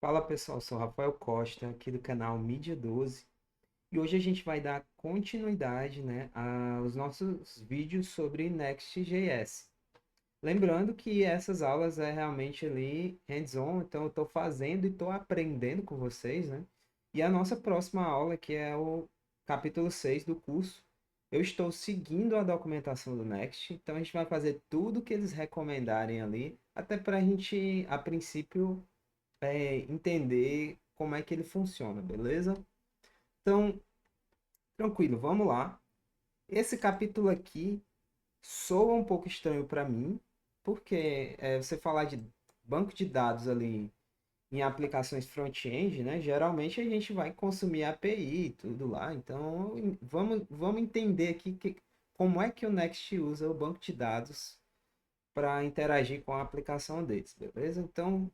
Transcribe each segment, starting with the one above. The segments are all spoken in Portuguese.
Fala pessoal, sou Rafael Costa, aqui do canal Mídia 12, e hoje a gente vai dar continuidade, aos nossos vídeos sobre Next.js. Lembrando que essas aulas é realmente ali hands-on, então eu estou fazendo e estou aprendendo com vocês, né? E a nossa próxima aula, que é o capítulo 6 do curso, eu estou seguindo a documentação do Next, então a gente vai fazer tudo que eles recomendarem ali, até para a gente, a princípio, entender como é que ele funciona, beleza? Então, tranquilo, vamos lá. Esse capítulo aqui soa um pouco estranho para mim, porque você falar de banco de dados ali em aplicações front-end, né? Geralmente a gente vai consumir API e tudo lá. Então, vamos entender aqui como é que o Next usa o banco de dados para interagir com a aplicação deles, beleza? Então,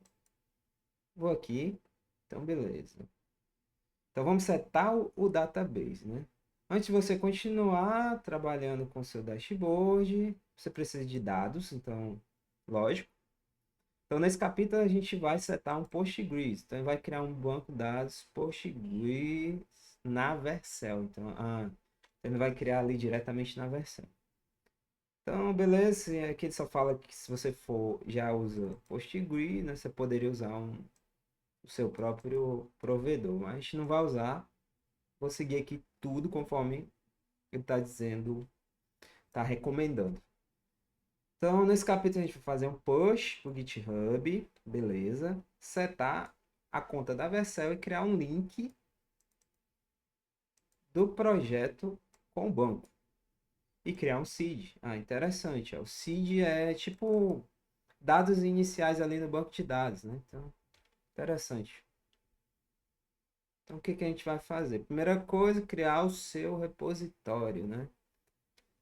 vou aqui. Então, beleza. Então vamos setar o database, né? Antes de você continuar trabalhando com o seu dashboard, você precisa de dados, então, lógico. Então nesse capítulo a gente vai setar um Postgres. Então vai criar um banco de dados Postgres na Vercel. Então, ele vai criar ali diretamente na Vercel. Então, beleza, aqui ele só fala que se você for já usa Postgres, né, você poderia usar o seu próprio provedor, mas a gente não vai usar. Vou seguir aqui tudo conforme ele está dizendo, está recomendando. Então, nesse capítulo a gente vai fazer um push para o GitHub, beleza. Setar a conta da Vercel e criar um link do projeto com o banco. E criar um seed. Ah, interessante. O seed é tipo dados iniciais ali no banco de dados, né? Então, interessante. Então, o que que a gente vai fazer? Primeira coisa, criar o seu repositório, né?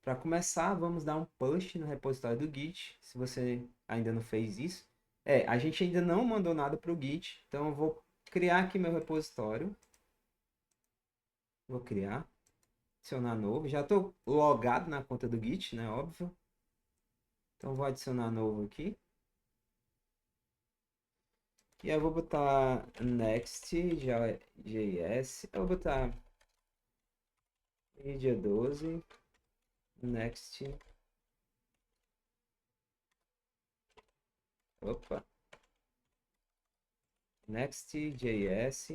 Para começar, vamos dar um push no repositório do Git, se você ainda não fez isso. A gente ainda não mandou nada para o Git, então eu vou criar aqui meu repositório. Vou criar, adicionar novo. Já estou logado na conta do Git, né? Óbvio. Então vou adicionar novo aqui. E eu vou botar Next.js. Eu vou botar Media 12 Next. Opa. Next.js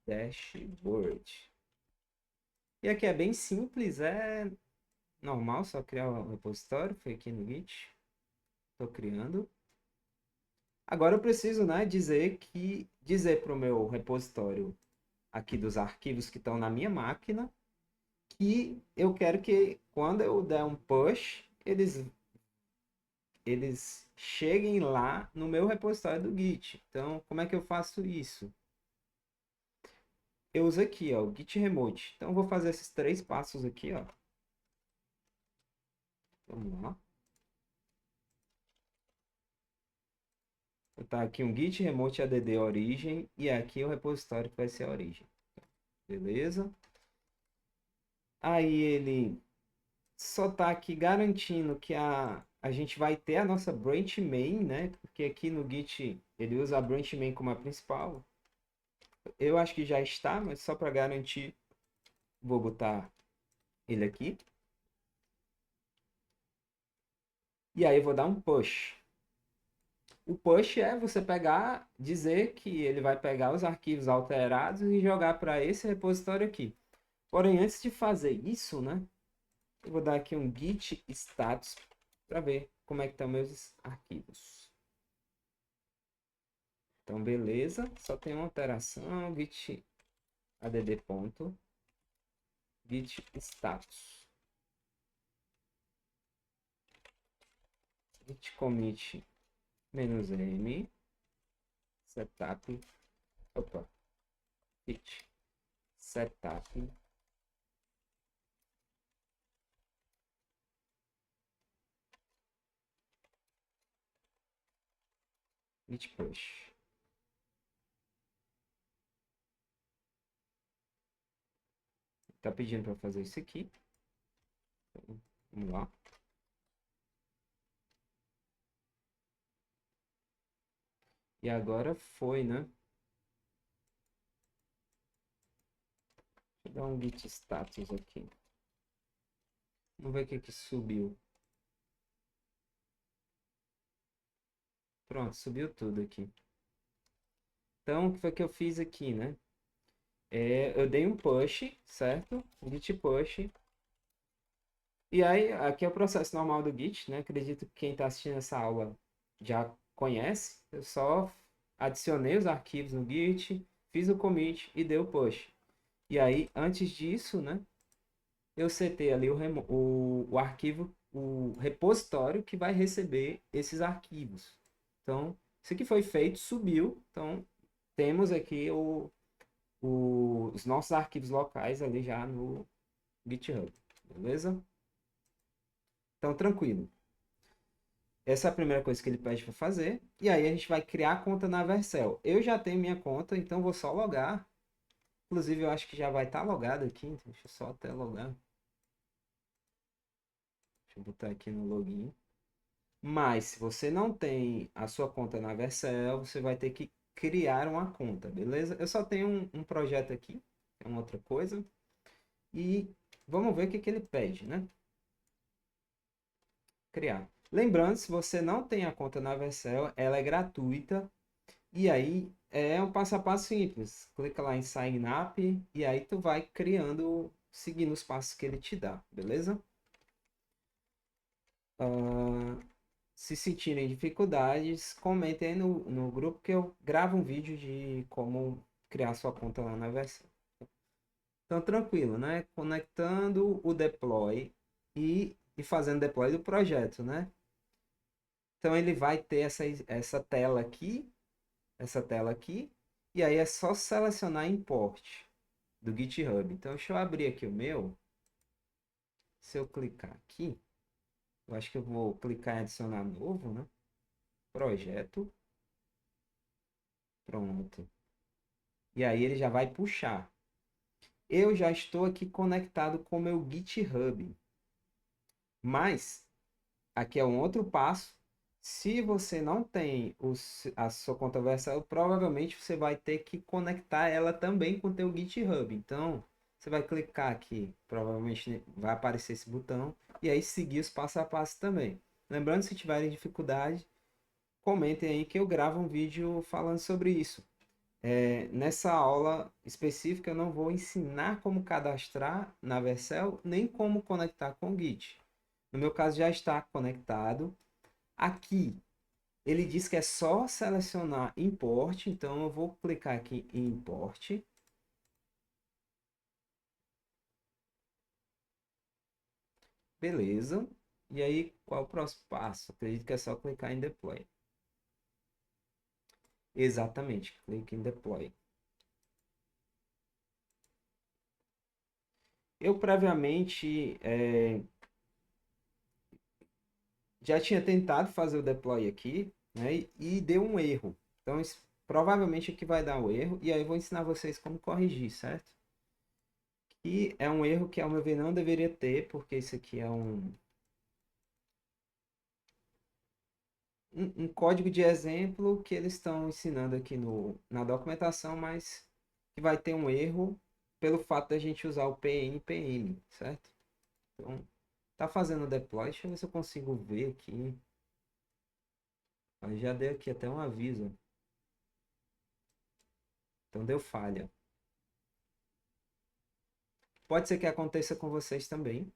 Dashboard. E aqui é bem simples, é normal, só criar o repositório. Foi aqui no Git. Estou criando. Agora eu preciso, né, dizer para o meu repositório aqui dos arquivos que estão na minha máquina que eu quero que quando eu der um push, eles cheguem lá no meu repositório do Git. Então, como é que eu faço isso? Eu uso aqui, ó, o Git Remote. Então, eu vou fazer esses três passos aqui, ó. Vamos lá. Vou botar aqui um Git Remote add origem e aqui é o repositório que vai ser a origem. Beleza? Aí ele só tá aqui garantindo que a gente vai ter a nossa branch main, né? Porque aqui no Git ele usa a branch main como a principal. Eu acho que já está, mas só para garantir, vou botar ele aqui. E aí eu vou dar um push. O push é você pegar, dizer que ele vai pegar os arquivos alterados e jogar para esse repositório aqui. Porém, antes de fazer isso, né? Eu vou dar aqui um git status para ver como é que estão meus arquivos. Então, beleza. Só tem uma alteração. Git add ponto. Git status. Git commit -m. Setup. Opa. Git setup. Git push. Tá pedindo para fazer isso aqui. Então, vamos lá. E agora foi, né? Deixa eu dar um git status aqui. Vamos ver o que que subiu. Pronto, subiu tudo aqui. Então, o que foi que eu fiz aqui, né? Eu dei um push, certo? Um git push. E aí, aqui é o processo normal do Git, né? Acredito que quem está assistindo essa aula já conhece. Eu só adicionei os arquivos no Git, fiz o commit e dei o push. E aí, antes disso, né? Eu setei ali o arquivo, o repositório que vai receber esses arquivos. Então, isso aqui foi feito, subiu. Então, temos aqui os nossos arquivos locais ali já no GitHub. Beleza? Então, tranquilo. Essa é a primeira coisa que ele pede para fazer. E aí a gente vai criar a conta na Vercel. Eu já tenho minha conta, então vou só logar. Inclusive, eu acho que já vai estar logado aqui. Então deixa eu só até logar. Deixa eu botar aqui no login. Mas, se você não tem a sua conta na Vercel, você vai ter que criar uma conta, beleza? Eu só tenho um projeto aqui, é uma outra coisa. E vamos ver o que ele pede, né? Criar. Lembrando, se você não tem a conta na Vercel, ela é gratuita. E aí é um passo a passo simples. Clica lá em Sign Up e aí tu vai criando, seguindo os passos que ele te dá, beleza? Ah, se sentirem dificuldades, comentem aí no grupo que eu gravo um vídeo de como criar sua conta lá na versão. Então, tranquilo, né? Conectando o deploy e fazendo deploy do projeto, né? Então, ele vai ter essa tela aqui, e aí é só selecionar import do GitHub. Então, deixa eu abrir aqui o meu. Se eu clicar aqui, eu acho que eu vou clicar em adicionar novo, né? Projeto. Pronto. E aí ele já vai puxar. Eu já estou aqui conectado com o meu GitHub. Mas, aqui é um outro passo. Se você não tem a sua conta Vercel, provavelmente você vai ter que conectar ela também com o teu GitHub. Então, você vai clicar aqui, provavelmente vai aparecer esse botão, e aí seguir os passo a passo também. Lembrando, se tiverem dificuldade, comentem aí que eu gravo um vídeo falando sobre isso. Nessa aula específica, eu não vou ensinar como cadastrar na Vercel, nem como conectar com o Git. No meu caso, já está conectado. Aqui, ele diz que é só selecionar import, então eu vou clicar aqui em import. Beleza. E aí, qual é o próximo passo? Acredito que é só clicar em deploy. Exatamente, clique em deploy. Eu previamente já tinha tentado fazer o deploy aqui, né, e deu um erro. Então, provavelmente aqui vai dar um erro, e aí eu vou ensinar vocês como corrigir, certo? E é um erro que, ao meu ver, não deveria ter, porque isso aqui é um código de exemplo que eles estão ensinando aqui na documentação, mas que vai ter um erro pelo fato da gente usar o PNPM, certo? Então, tá fazendo o deploy, deixa eu ver se eu consigo ver aqui. Eu já dei aqui até um aviso. Então deu falha. Pode ser que aconteça com vocês também.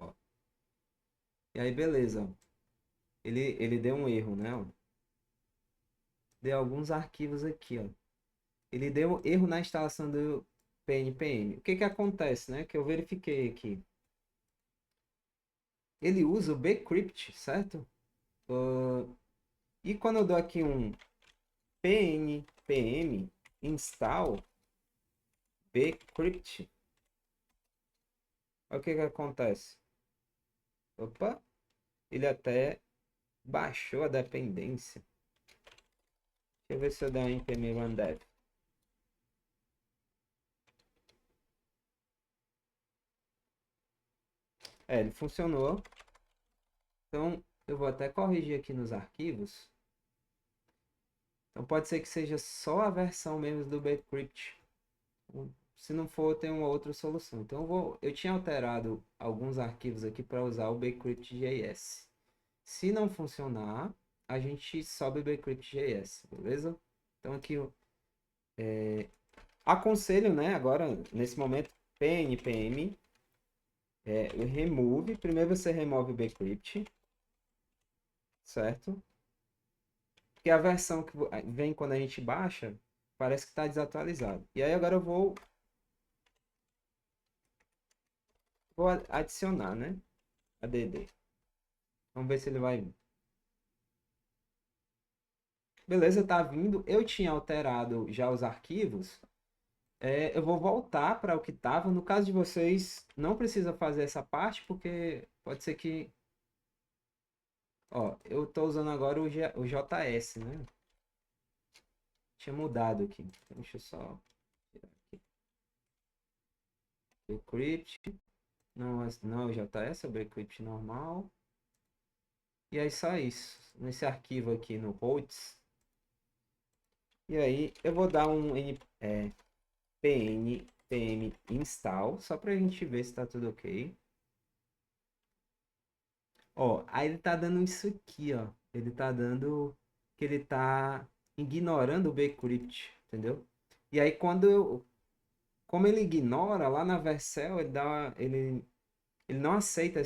Ó. E aí, beleza. Ele deu um erro, né? Ó. Deu alguns arquivos aqui, ó. Ele deu erro na instalação do PNPM. O que que acontece, né? Que eu verifiquei aqui. Ele usa o bcrypt, certo? E quando eu dou aqui um pnpm install bcrypt, olha o que que acontece. Opa, ele até baixou a dependência. Deixa eu ver se eu der um npm run dev. Ele funcionou. Então, Eu vou até corrigir aqui nos arquivos. Então pode ser que seja só a versão mesmo do Bcrypt. Se não for, tem uma outra solução. Então eu tinha alterado alguns arquivos aqui para usar o Bcrypt.js. Se não funcionar, a gente sobe o Bcrypt.js, beleza? Então aqui aconselho, né, agora nesse momento pnpm remove. Primeiro você remove o Bcrypt, certo? Porque a versão que vem quando a gente baixa parece que está desatualizado. E aí agora eu vou adicionar, né? Add. Vamos ver se ele vai vir. Beleza, tá vindo. Eu tinha alterado já os arquivos. Eu vou voltar para o que estava. No caso de vocês, não precisa fazer essa parte, porque pode ser que... Ó, eu estou usando agora o JS, né? Tinha mudado aqui. Deixa eu só tirar aqui. Bcrypt. Não, não é o JS, é o Bcrypt normal. E é só isso. Nesse arquivo aqui no routes. E aí eu vou dar um pm install, só para a gente ver se está tudo ok. Ó, aí ele tá dando isso aqui, ó. Ele tá dando que ele tá ignorando o bcrypt, entendeu? E aí como ele ignora lá na Vercel, ele não aceita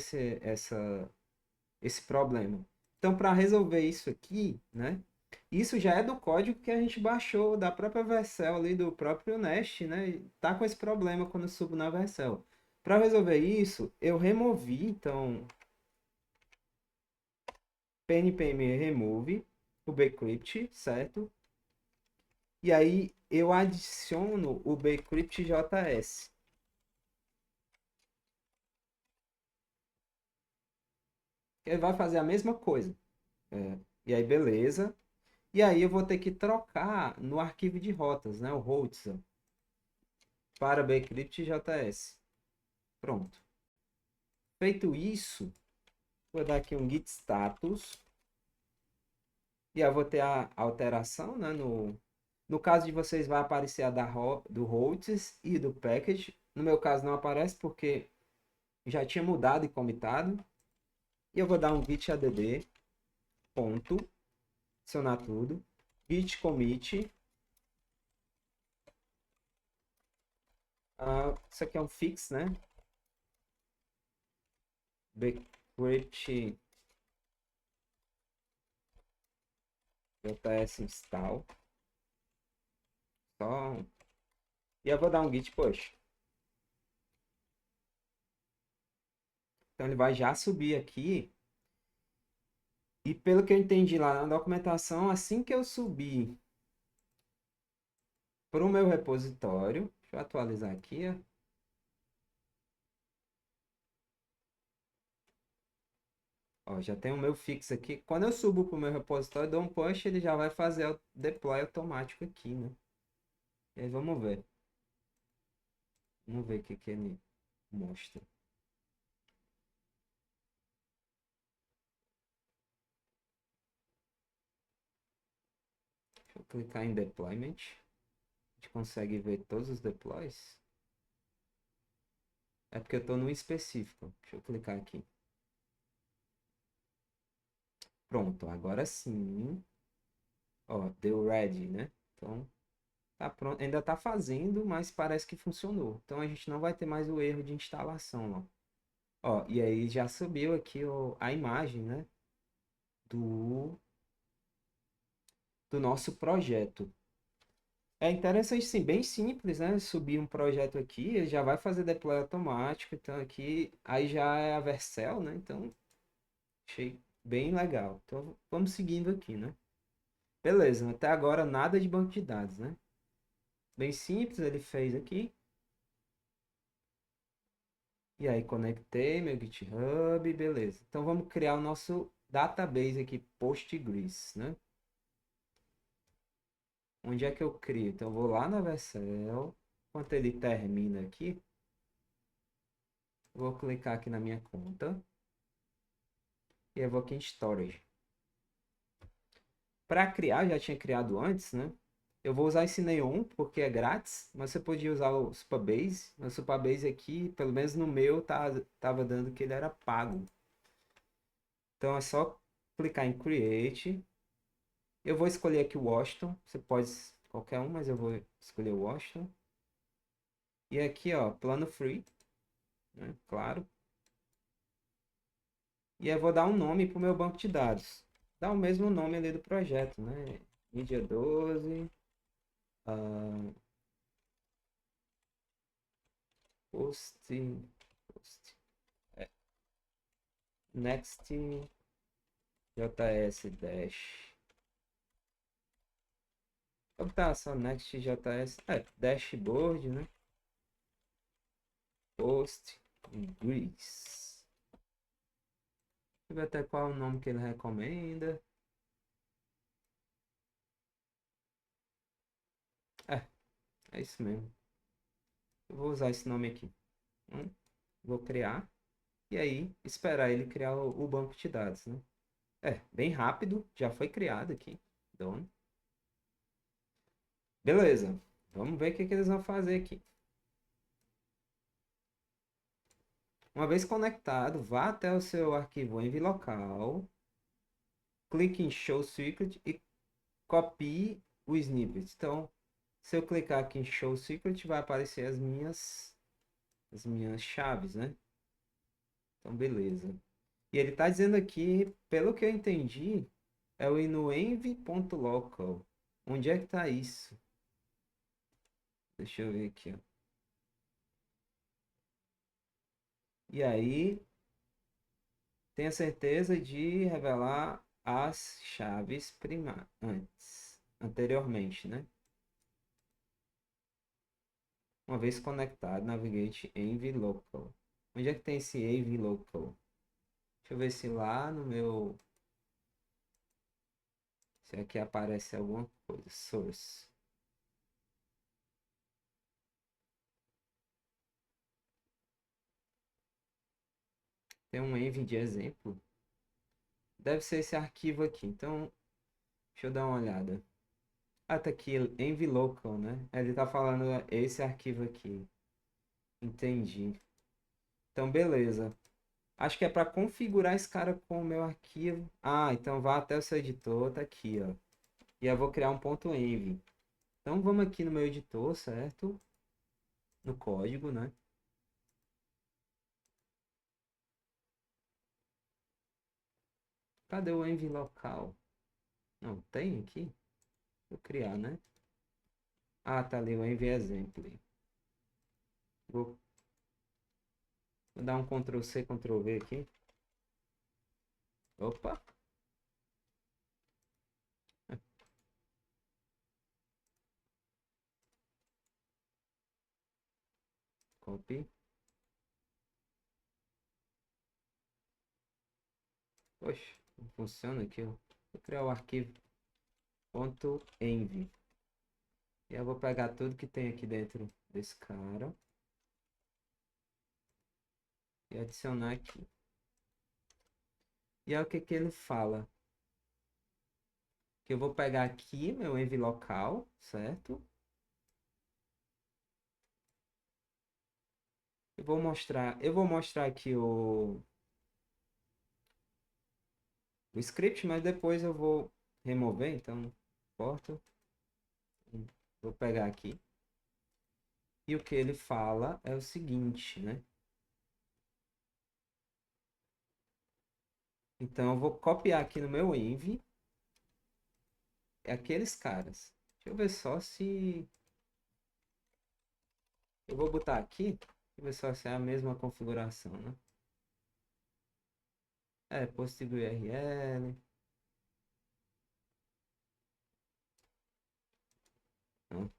esse problema. Então, para resolver isso aqui, né? Isso já é do código que a gente baixou da própria Vercel ali, do próprio Nest, né? E tá com esse problema quando eu subo na Vercel. Para resolver isso, eu removi, então, pnpm remove o bcrypt, certo? E aí eu adiciono o bcrypt.js. Ele vai fazer a mesma coisa. E aí, beleza. E aí eu vou ter que trocar no arquivo de rotas, né? O routes, ó, para bcrypt.js. Pronto. Feito isso, vou dar aqui um git status. E aí eu vou ter a alteração, né? No caso de vocês, vai aparecer a do routes e do package. No meu caso, não aparece porque já tinha mudado e comitado. E eu vou dar um git add, ponto, adicionar tudo. Git commit. Isso aqui é um fix, né? Bcrypt js install. Só... E eu vou dar um git push. Então ele vai já subir aqui. E pelo que eu entendi lá na documentação, assim que eu subir para o meu repositório, deixa eu atualizar aqui, ó. Ó, já tem o meu fix aqui. Quando eu subo para o meu repositório, dou um push, ele já vai fazer o deploy automático aqui, né? E aí vamos ver. Vamos ver o que ele mostra. Deixa eu clicar em deployment. A gente consegue ver todos os deploys. É porque eu estou no específico. Deixa eu clicar aqui. Pronto, agora sim. Ó, deu ready, né? Então, tá pronto. Ainda tá fazendo, mas parece que funcionou. Então a gente não vai ter mais o erro de instalação, ó. Ó, e aí já subiu aqui a imagem, né? Do, do nosso projeto. É interessante, sim, bem simples, né? Subir um projeto aqui, ele já vai fazer deploy automático. Então aqui, aí já é a Vercel, né? Então, achei bem legal. Então, vamos seguindo aqui, né? Beleza, até agora nada de banco de dados, né? Bem simples, ele fez aqui. E aí conectei meu GitHub, beleza. Então vamos criar o nosso database aqui, Postgres, né? Onde é que eu crio? Então eu vou lá na Vercel. Enquanto ele termina aqui, vou clicar aqui na minha conta. e eu vou aqui em Storage. Para criar, já tinha criado antes, né? Eu vou usar esse Neon porque é grátis, mas você podia usar o Supabase. O Supabase aqui, pelo menos no meu, tava dando que ele era pago. Então é só clicar em Create. Eu vou escolher aqui o Washington. Você pode qualquer um, mas eu vou escolher o Washington. E aqui, ó, plano free, né? Claro. E eu vou dar um nome para o meu banco de dados. Dá o mesmo nome ali do projeto, né? Mídia 12, uh, post, post, é, next, JS dash. Como tá só next JS? É, dashboard, né? Post, grease. Deixa eu ver até qual é o nome que ele recomenda. É, é isso mesmo. Eu vou usar esse nome aqui. Vou criar. E aí, esperar ele criar o banco de dados, né? É, bem rápido. Já foi criado aqui. Done. Beleza. Vamos ver o que eles vão fazer aqui. Uma vez conectado, vá até o seu arquivo env local. Clique em Show Secret e copie o snippet. Então, se eu clicar aqui em Show Secret, vai aparecer as minhas chaves, né? Então, beleza. E ele está dizendo aqui, pelo que eu entendi, é o env.local. Onde é que está isso? Deixa eu ver aqui, ó. E aí, tenha certeza de revelar as chaves anteriormente, né? Uma vez conectado, navigate env local. Onde é que tem esse env local? Deixa eu ver se lá no meu... Se aqui aparece alguma coisa. Source. Tem um env de exemplo. Deve ser esse arquivo aqui. Então, deixa eu dar uma olhada. Ah, tá aqui, env local, né? Ele tá falando esse arquivo aqui. Entendi. Então, beleza. Acho que é para configurar esse cara com o meu arquivo. Ah, então vá até o seu editor, tá aqui, ó. E eu vou criar um ponto .env. Então vamos aqui no meu editor, certo? No código, né? Cadê o env local? Não, tem aqui? Vou criar, né? Ah, tá ali o env exemplo. Vou, vou dar um Ctrl C, Ctrl V aqui. Opa! Copy. Poxa, não funciona aqui, ó. Vou criar o arquivo .env. E eu vou pegar tudo que tem aqui dentro desse cara e adicionar aqui. E é o que ele fala. Que eu vou pegar aqui meu env local, certo? Eu vou mostrar aqui o script, mas depois eu vou remover, então não importa. Vou pegar aqui. E o que ele fala é o seguinte, né? Então eu vou copiar aqui no meu env aqueles caras. Deixa eu ver só se eu vou botar aqui, deixa eu ver só se é a mesma configuração, né? É, PostgreSQL. Não.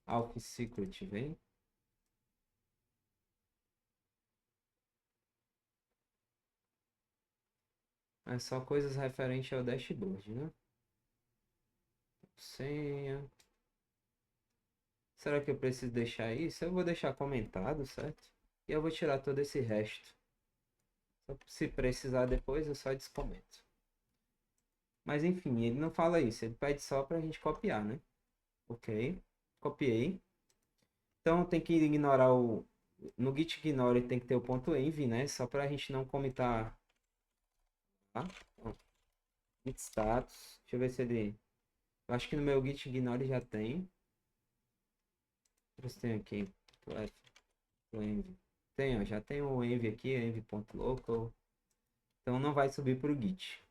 Alpha Secret vem. É só coisas referentes ao dashboard, né? Senha. Será que eu preciso deixar isso? Eu vou deixar comentado, certo? E eu vou tirar todo esse resto. Se precisar depois, eu só descomento. Mas enfim, ele não fala isso, ele pede só pra gente copiar, né? Ok, copiei. Então tem que ignorar o. No git ignore tem que ter o ponto env, né? Só pra gente não comitar. Tá? Então, git status. Deixa eu ver se ele. Eu acho que no meu git ignore já tem. Deixa eu ver se tem aqui. Env. Tem, ó, já tem o env aqui, env.local. Então não vai subir pro git.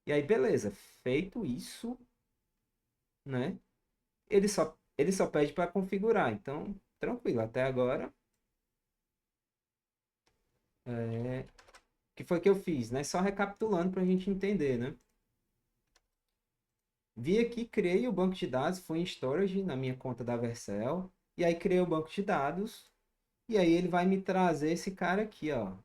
E aí, beleza. Feito isso, né? Ele só pede para configurar. Então, tranquilo. Até agora, o que foi que eu fiz, né? Só recapitulando para a gente entender, né? Vi aqui, criei o banco de dados, fui em storage na minha conta da Vercel. E aí criei o banco de dados. E aí ele vai me trazer esse cara aqui, ó.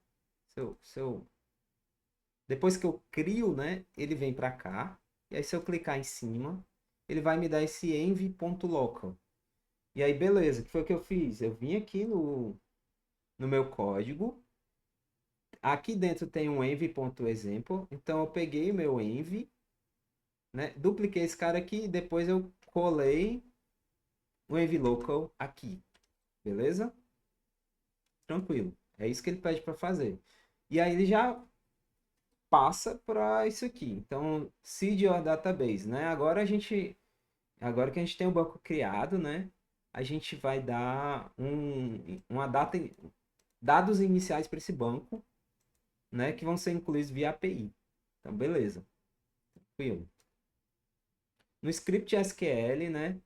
Depois que eu crio, né? Ele vem para cá. E aí se eu clicar em cima, ele vai me dar esse env.local. E aí, beleza, o que foi que eu fiz? Eu vim aqui no meu código. Aqui dentro tem um env.example. Então eu peguei o meu env, né? Dupliquei esse cara aqui e depois eu colei o env local aqui. Beleza? Tranquilo. É isso que ele pede para fazer. E aí ele já passa para isso aqui. Então, seed your database, né? Agora que a gente tem o banco criado, né? A gente vai dar uma dados iniciais para esse banco, né? Que vão ser incluídos via API. Então, beleza. Tranquilo. No script SQL, né?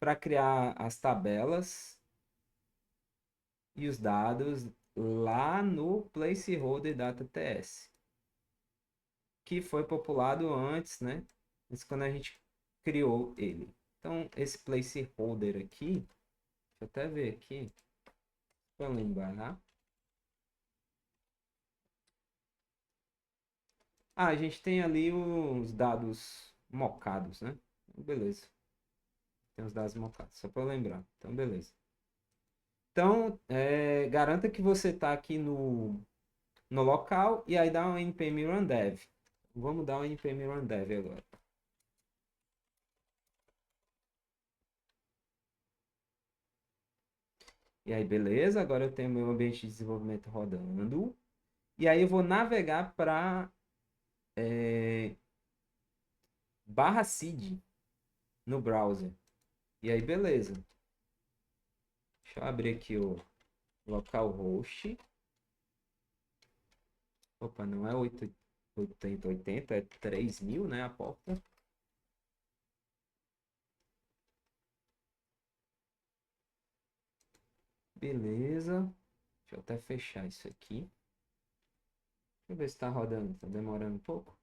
Para criar as tabelas e os dados lá no placeholder data TS, que foi populado antes, né? Isso quando a gente criou ele. Então, esse placeholder aqui, deixa eu até ver aqui, para lembrar. Ah, a gente tem ali os dados mocados, né? Beleza. Tem os dados mocados, só para lembrar. Então, beleza. Então, garanta que você está aqui no local e aí dá um npm run dev. Vamos dar um npm run dev agora. E aí, beleza. Agora eu tenho meu ambiente de desenvolvimento rodando. E aí eu vou navegar para barra seed no browser. E aí, beleza. Deixa eu abrir aqui o localhost. Opa, não é 880, é 3000, né? A porta. Beleza. Deixa eu até fechar isso aqui. Deixa eu ver se tá rodando. Tá demorando um pouco.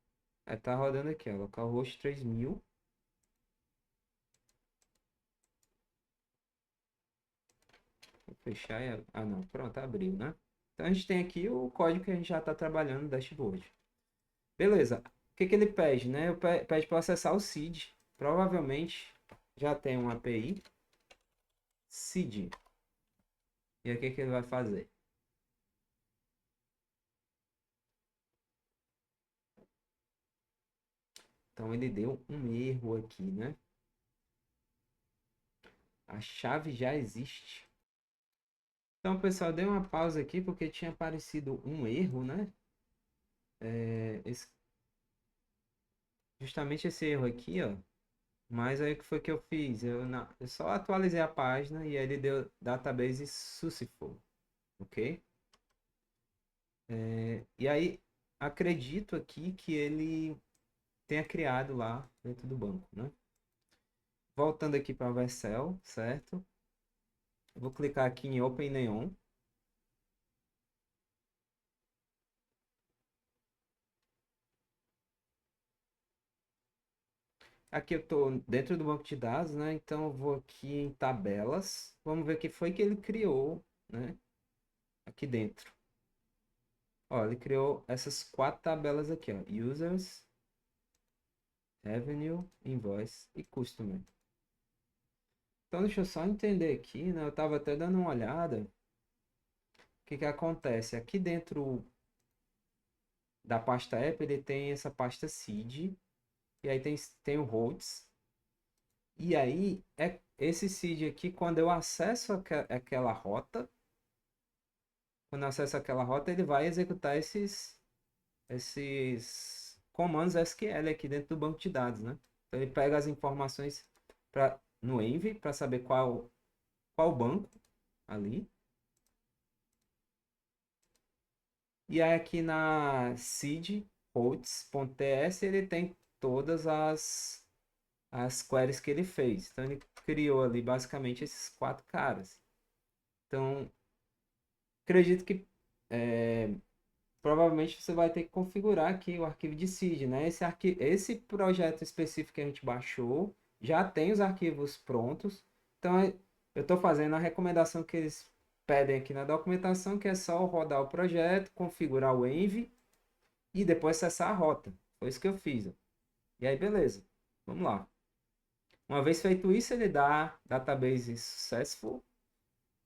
Tá rodando aqui, ó. Localhost 3000. Vou fechar e... Ah, não. Pronto, abriu, né? Então a gente tem aqui o código que a gente já está trabalhando no dashboard. Beleza. O que que ele pede, né? Pede para acessar o seed. Provavelmente já tem uma API. Seed. E aí o que que ele vai fazer? Então ele deu um erro aqui, né? A chave já existe. Então, pessoal, dei uma pausa aqui porque tinha aparecido um erro, né? Justamente esse erro aqui, ó. Mas aí o que foi que eu fiz? Eu só atualizei a página e aí ele deu database successful, ok? E aí acredito aqui que ele tenha criado lá dentro do banco, né? Voltando aqui para a Vercel, certo? Eu vou clicar aqui em Open Neon. Aqui eu estou dentro do banco de dados, né? Então eu vou aqui em tabelas. Vamos ver o que foi que ele criou, né? Aqui dentro. Ó, ele criou essas quatro tabelas aqui, ó. Users, Revenue, Invoice e Customer. Então deixa eu só entender aqui, né? Eu estava até dando uma olhada. que acontece? Aqui dentro da pasta app, ele tem essa pasta seed, e aí tem o routes. E aí, esse seed aqui, quando eu acesso aquela rota, ele vai executar esses comandos SQL aqui dentro do banco de dados, né? Então, ele pega as informações no Envy para saber qual banco ali. E aí aqui na seed routes.ts ele tem todas as queries que ele fez. Então ele criou ali basicamente esses 4 caras. Então, acredito que provavelmente você vai ter que configurar aqui o arquivo de seed, né? Esse projeto específico que a gente baixou já tem os arquivos prontos. Então, eu estou fazendo a recomendação que eles pedem aqui na documentação, que é só rodar o projeto, configurar o env e depois acessar a rota. Foi isso que eu fiz. E aí, beleza. Vamos lá. Uma vez feito isso, ele dá database successful.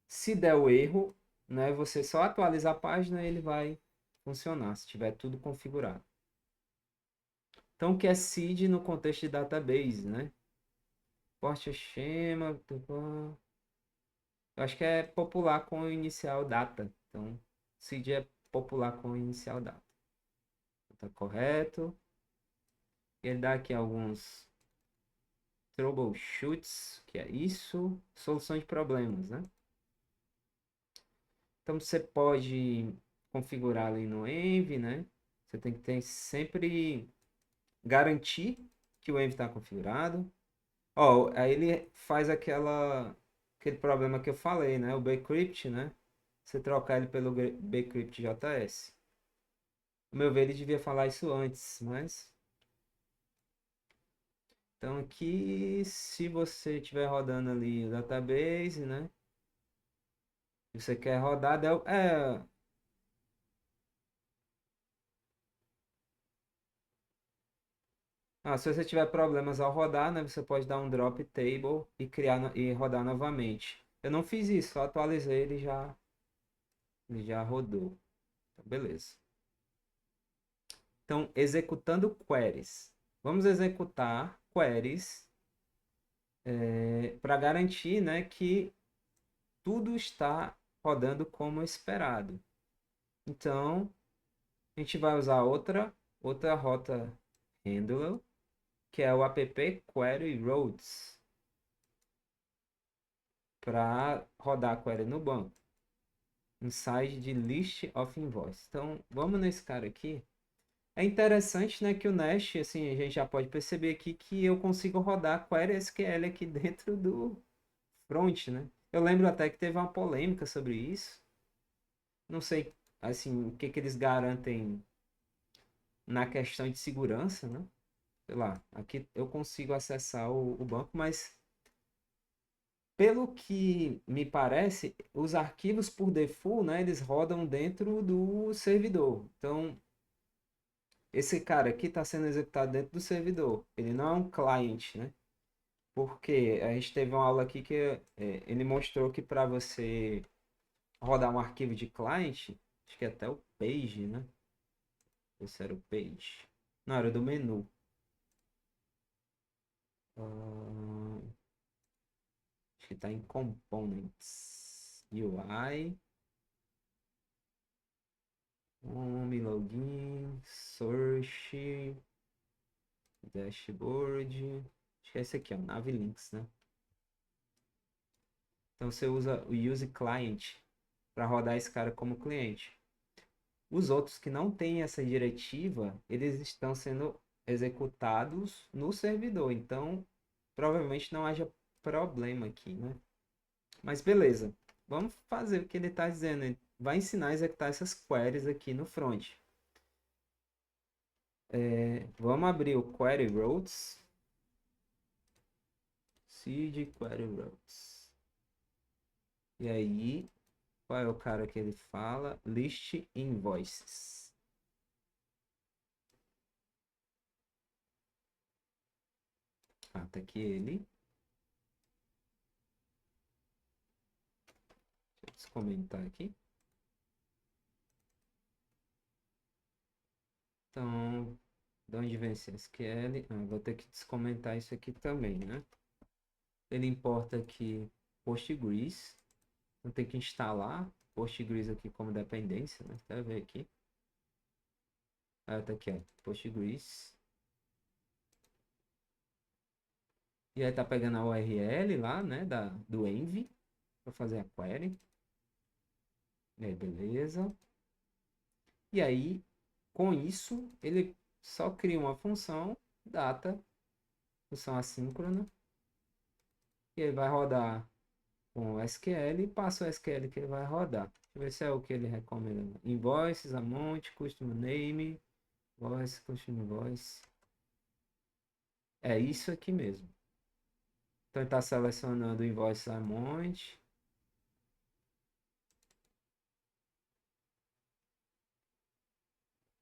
Se der o erro, né, você só atualiza a página e ele vai funcionar, se tiver tudo configurado. Então, o que é seed no contexto de database, né? Porte schema, eu acho que é popular com inicial data. Então, seed é popular com inicial data. Tá correto. Ele dá aqui alguns troubleshoots, que é isso, solução de problemas, né? Então você pode configurar ali no Env, né? Você tem que ter sempre garantir que o Env está configurado. Ó, aí ele faz aquele problema que eu falei, né? O bcrypt, né? Você trocar ele pelo bcrypt JS. No meu ver, ele devia falar isso antes, mas então aqui, se você estiver rodando ali o database, né? Você quer rodar, se você tiver problemas ao rodar, né, você pode dar um drop table e e rodar novamente. Eu não fiz isso, só atualizei, ele já rodou. Então, beleza. Então, executando queries. Vamos executar queries para garantir, né, que tudo está rodando como esperado. Então, a gente vai usar outra rota handler, que é o app query routes, para rodar a query no banco. Inside de list of invoice. Então, vamos nesse cara aqui. É interessante, né, que o Nest, assim, a gente já pode perceber aqui que eu consigo rodar query SQL aqui dentro do front, né? Eu lembro até que teve uma polêmica sobre isso. Não sei, assim, o que que eles garantem na questão de segurança, né? Sei lá, aqui eu consigo acessar o banco, mas pelo que me parece, os arquivos por default, né, eles rodam dentro do servidor. Então, esse cara aqui está sendo executado dentro do servidor. Ele não é um cliente, né? Porque a gente teve uma aula aqui que ele mostrou que para você rodar um arquivo de cliente, acho que é até o page, né? Esse era o page. Não, era do menu. Ah, acho que está em components. UI. Home, login, search, dashboard. Acho que é esse aqui, ó, Nav Links, né? Então você usa o use client para rodar esse cara como cliente. Os outros que não têm essa diretiva, eles estão sendo executados no servidor. Então, provavelmente não haja problema aqui, né? Mas beleza. Vamos fazer o que ele está dizendo. Ele vai ensinar a executar essas queries aqui no front. Vamos abrir o Query Routes. Seed Query Routes. E aí, qual é o cara que ele fala? List Invoices. Tá aqui ele. Deixa eu comentar aqui. Então, de onde vem esse SQL? Vou ter que descomentar isso aqui também, né? Ele importa aqui Postgres. Então tem que instalar Postgres aqui como dependência, né? Até ver aqui. Tá aqui, ó. Postgres. E aí tá pegando a URL lá, né? Do Env. Para fazer a query. E aí, beleza. E aí, com isso, ele só cria uma função data, função assíncrona. E aí vai rodar com o SQL e passa o SQL que ele vai rodar. Deixa eu ver se é o que ele recomenda. Invoices, amount, customer name, voice, customer voice. É isso aqui mesmo. Então ele está selecionando o invoice amount.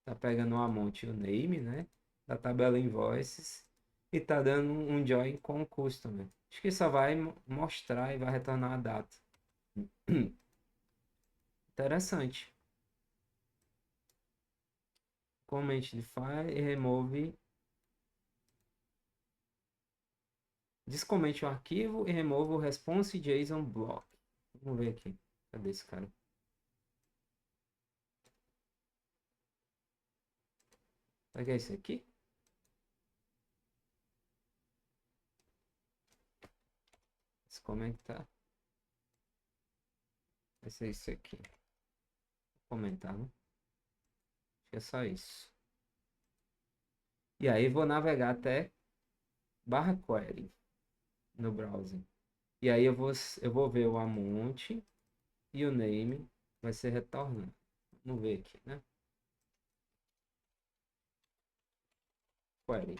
Tá pegando o amount e o name, né? Da tabela invoices. E tá dando um join com o customer. Acho que só vai mostrar e vai retornar a data. Interessante. Comment de file e remove. Descomente o arquivo e remova o response JSON block. Vamos ver aqui. Cadê esse cara? Será que é esse aqui? Descomentar. Vai ser isso aqui. Vou comentar, né? Acho que é só isso. E aí vou navegar até barra query no browser. E aí eu vou ver o amount e o name vai ser retornado. Vamos ver aqui, né? Query.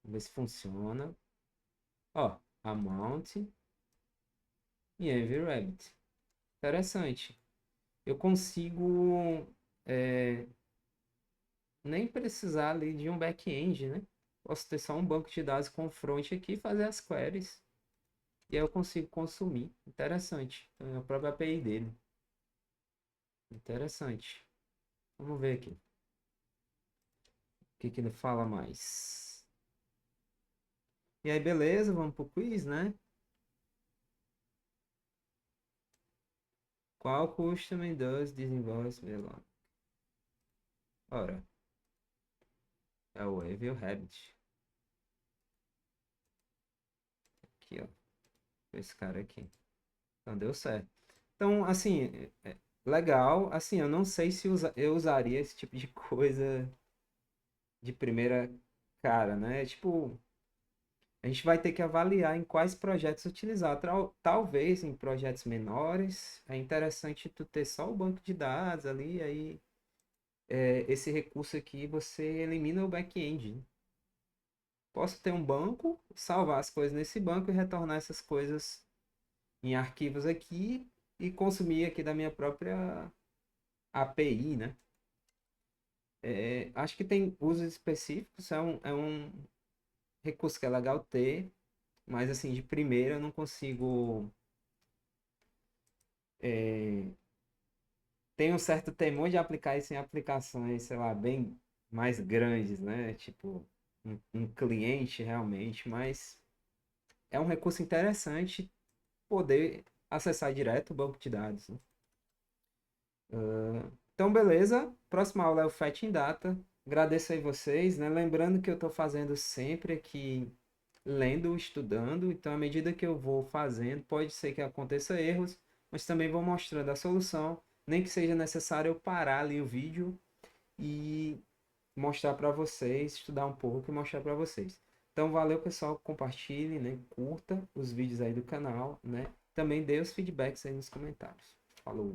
Vamos ver se funciona. Ó, amount e envrabbit. Interessante. Eu consigo nem precisar ali de um back-end, né? Posso ter só um banco de dados com front aqui e fazer as queries. E aí eu consigo consumir. Interessante. Então, é a própria API dele. Interessante. Vamos ver aqui. O que que ele fala mais. E aí, beleza, vamos pro quiz, né? Qual customer does this invoice belong? Ora, é o Evil Rabbit. Aqui, ó. Esse cara aqui. Então deu certo. Então, assim, legal. Assim, eu não sei se eu usaria esse tipo de coisa de primeira cara, né? Tipo, a gente vai ter que avaliar em quais projetos utilizar. Talvez em projetos menores, é interessante tu ter só o banco de dados ali, aí esse recurso aqui você elimina o back-end, né? Posso ter um banco, salvar as coisas nesse banco e retornar essas coisas em arquivos aqui e consumir aqui da minha própria API, né? Acho que tem usos específicos, é um recurso que é legal ter, mas assim, de primeira eu não consigo. É, Tenho um certo temor de aplicar isso em aplicações, sei lá, bem mais grandes, né? Tipo, um cliente realmente, mas é um recurso interessante poder acessar direto o banco de dados, né? Então, beleza. Próxima aula é o Fetching Data. Agradeço aí vocês, né? Lembrando que eu estou fazendo sempre aqui, lendo, estudando. Então, à medida que eu vou fazendo, pode ser que aconteça erros, mas também vou mostrando a solução. Nem que seja necessário eu parar ali o vídeo e mostrar para vocês, estudar um pouco e mostrar para vocês. Então, valeu, pessoal. Compartilhe, né? Curta os vídeos aí do canal, né? Também dê os feedbacks aí nos comentários. Falou!